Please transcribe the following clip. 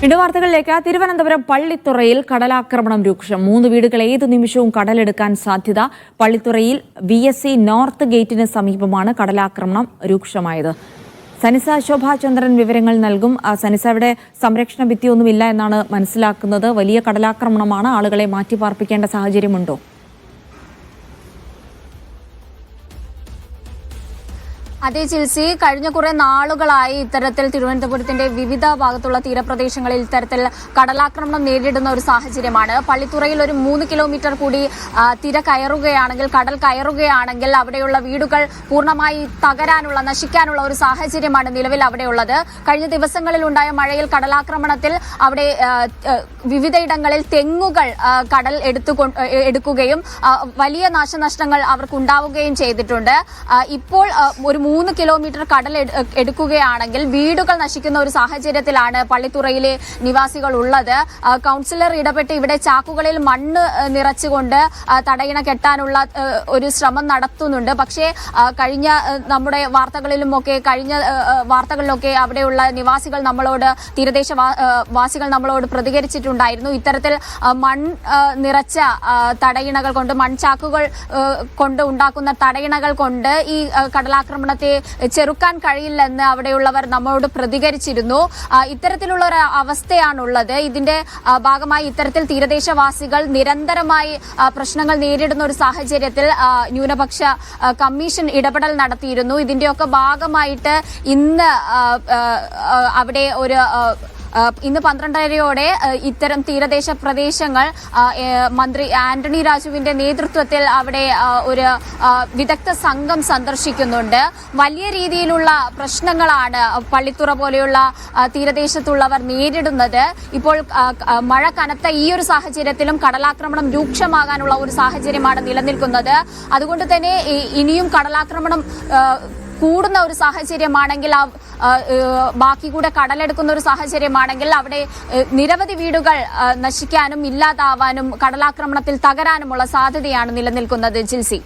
വീണ്ടും വാർത്തകളിലേക്ക്. തിരുവനന്തപുരം പള്ളിത്തുറയിൽ കടലാക്രമണം രൂക്ഷം. 3 വീടുകൾ ഏതു നിമിഷവും കടലെടുക്കാൻ സാധ്യത. പള്ളിത്തുറയിൽ VSC നോർത്ത് ഗേറ്റിന് സമീപമാണ് കടലാക്രമണം രൂക്ഷമായത്. സനിസ ശോഭാചന്ദ്രൻ വിവരങ്ങൾ നൽകും. സനിസ, ഇവിടെ സംരക്ഷണ ഭിത്തിയൊന്നുമില്ല എന്നാണ് മനസ്സിലാക്കുന്നത്. വലിയ കടലാക്രമണമാണ്. ആളുകളെ മാറ്റിപ്പാർപ്പിക്കേണ്ട സാഹചര്യമുണ്ടോ? അതേ ചിൽസി, കഴിഞ്ഞ കുറെ നാളുകളായി ഇത്തരത്തിൽ തിരുവനന്തപുരത്തിന്റെ വിവിധ ഭാഗത്തുള്ള തീരപ്രദേശങ്ങളിൽ ഇത്തരത്തിൽ കടലാക്രമണം നേരിടുന്ന ഒരു സാഹചര്യമാണ്. പള്ളിത്തുറയിൽ ഒരു 3 കിലോമീറ്റർ കൂടി തിര കയറുകയാണെങ്കിൽ, കടൽ കയറുകയാണെങ്കിൽ അവിടെയുള്ള വീടുകൾ പൂർണ്ണമായി തകരാനുള്ള, നശിക്കാനുള്ള ഒരു സാഹചര്യമാണ് നിലവിൽ അവിടെയുള്ളത്. കഴിഞ്ഞ ദിവസങ്ങളിൽ ഉണ്ടായ മഴയിൽ കടലാക്രമണത്തിൽ അവിടെ വിവിധയിടങ്ങളിൽ തെങ്ങുകൾ കടൽ എടുക്കുകയും വലിയ നാശനഷ്ടങ്ങൾ അവർക്കുണ്ടാവുകയും ചെയ്തിട്ടുണ്ട്. ഇപ്പോൾ ഒരു 3 കിലോമീറ്റർ കടൽ എടുക്കുകയാണെങ്കിൽ വീടുകൾ നശിക്കുന്ന ഒരു സാഹചര്യത്തിലാണ് പള്ളിത്തുറയിലെ നിവാസികൾ ഉള്ളത്. കൗൺസിലർ ഇടപെട്ട് ഇവിടെ ചാക്കുകളിൽ മണ്ണ് നിറച്ചുകൊണ്ട് തടയിണ കെട്ടാനുള്ള ഒരു ശ്രമം നടത്തുന്നുണ്ട്. പക്ഷേ കഴിഞ്ഞ നമ്മുടെ വാർത്തകളിലൊക്കെ അവിടെയുള്ള നിവാസികൾ നമ്മളോട്, തീരദേശവാസികൾ നമ്മളോട് പ്രതികരിച്ചിട്ടുണ്ടായിരുന്നു. ഇത്തരത്തിൽ നിറച്ച തടയിണകൾ കൊണ്ട്, മൺചാക്കുകൾ കൊണ്ട് ഉണ്ടാക്കുന്ന തടയിണകൾ കൊണ്ട് ഈ കടലാക്രമണത്തെ ചെറുക്കാൻ കഴിയില്ലെന്ന് അവിടെയുള്ളവർ നമ്മളോട് പ്രതികരിച്ചിരുന്നു. ഇത്തരത്തിലുള്ള ഒരു അവസ്ഥയാണുള്ളത്. ഇതിന്റെ ഭാഗമായി ഇത്തരത്തിൽ തീരദേശവാസികൾ നിരന്തരമായി പ്രശ്നങ്ങൾ നേരിടുന്ന ഒരു സാഹചര്യത്തിൽ ന്യൂനപക്ഷ കമ്മീഷൻ ഇടപെടൽ നടത്തിയിരുന്നു. ഇതിന്റെയൊക്കെ ഭാഗമായിട്ട് ഇന്ന് അവിടെ ഇന്ന് 12:30-ഓടെ ഇത്തരം തീരദേശ പ്രദേശങ്ങൾ മന്ത്രി ആന്റണി രാജുവിന്റെ നേതൃത്വത്തിൽ അവിടെ ഒരു വിദഗ്ധ സംഘം സന്ദർശിക്കുന്നുണ്ട്. വലിയ രീതിയിലുള്ള പ്രശ്നങ്ങളാണ് പള്ളിത്തുറ പോലെയുള്ള തീരദേശത്തുള്ളവർ നേരിടുന്നത്. ഇപ്പോൾ മഴ കനത്ത ഈ ഒരു സാഹചര്യത്തിലും കടലാക്രമണം രൂക്ഷമാകാനുള്ള ഒരു സാഹചര്യമാണ് നിലനിൽക്കുന്നത്. അതുകൊണ്ട് തന്നെ ഇനിയും കടലാക്രമണം കൂടുന്ന ഒരു സാഹചര്യമാണെങ്കിൽ, ബാക്കി കൂടെ കടലെടുക്കുന്ന ഒരു സാഹചര്യമാണെങ്കിൽ അവിടെ നിരവധി വീടുകൾ നശിക്കാനും ഇല്ലാതാവാനും കടലാക്രമണത്തിൽ തകരാനുമുള്ള സാധ്യതയാണ് നിലനിൽക്കുന്നത്. ജിൽസി.